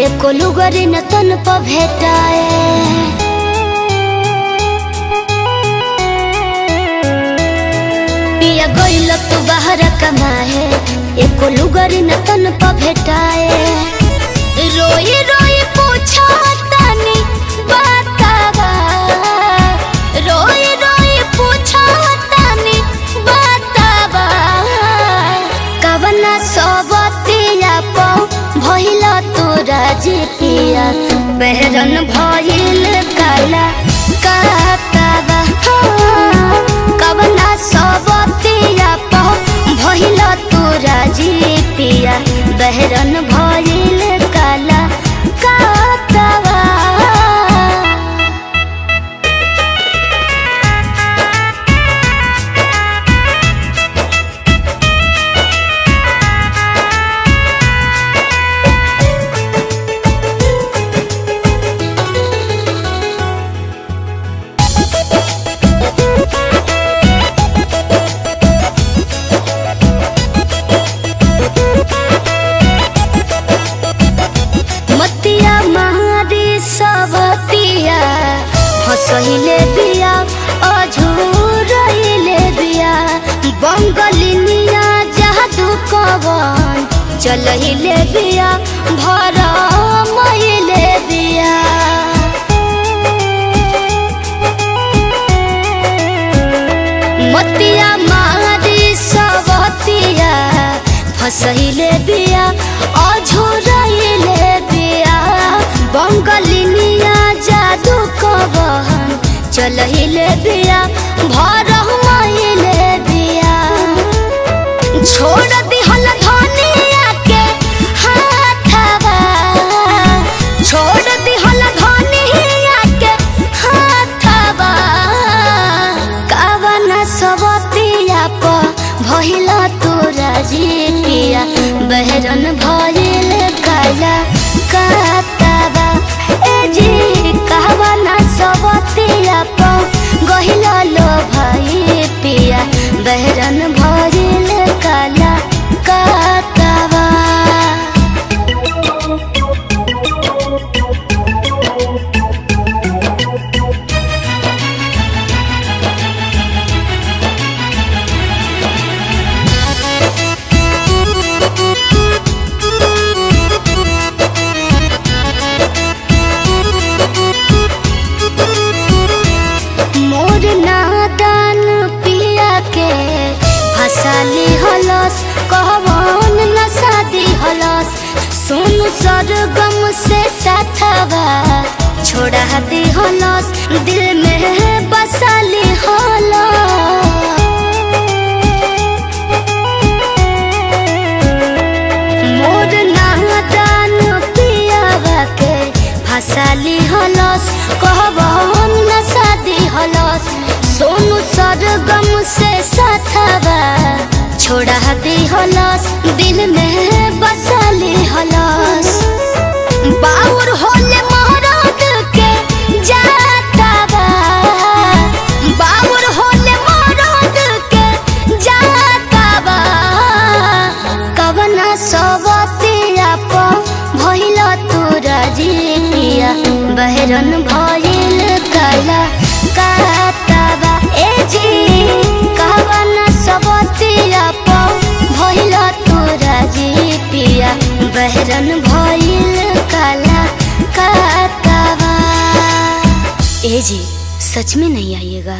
एको लुगरी न तन प भेटाए। पिया गइल तू बाहर कमाए, एको लुगरी न तन प भेटाए। रोई रोई पूछा तनी बतावा, रोई रोई पूछा तनी बतावा। कवना सबतिया पौ भइल तोरा जितिया, बहरन भइल काला कातावा। कवना सबतिया पौ भइल तोरा जितिया, बहरन भइल काला कातावा। मतिया मारी सबतिया फसहिले बिया, अझुरहिले बिया। बंगलिनिया जादू कवन चलहिले बिया, भरमहिले बिया। मतिया मारी सबतिया फसहिले बिया, अझुरहिले बिया। बंगलिनिया जादू कवन चलहिले बिया, भरमहिले बिया। छोड़ दिहल धनिया के हाथवा, छोड़ दिहल धनिया के हाथवा। कवना सबतिया प भइल तोरा जितिया, बहरन भइल काला कातावा। ए जी कवना सबतिया प गइल लो भाई पिया, बहरन भइल काला कातावा। मोर नादान पिया के फसाली हलस, कहवन नसादी हलस। सोनू सरगम से साथवा छोड़ा दी हलस, दिल में बसाली हलस। मोर नादान पिया के फसाली हलस, कहवन नसादी हलस। सोनू सरगम से साथवा छोड़ा दी हलस, दिल में बसाली हलस। बाउर होले महराद के जातावा, बाउर होले महराद के जातावा। कवना सबतिया प भइल तोरा जितिया, बहरन भइल काला कातावा। ए जी कवना सबतिया प भइल तोरा जितिया, बहरन भइल काला कातावा। ए जी सच में नहीं आइएगा।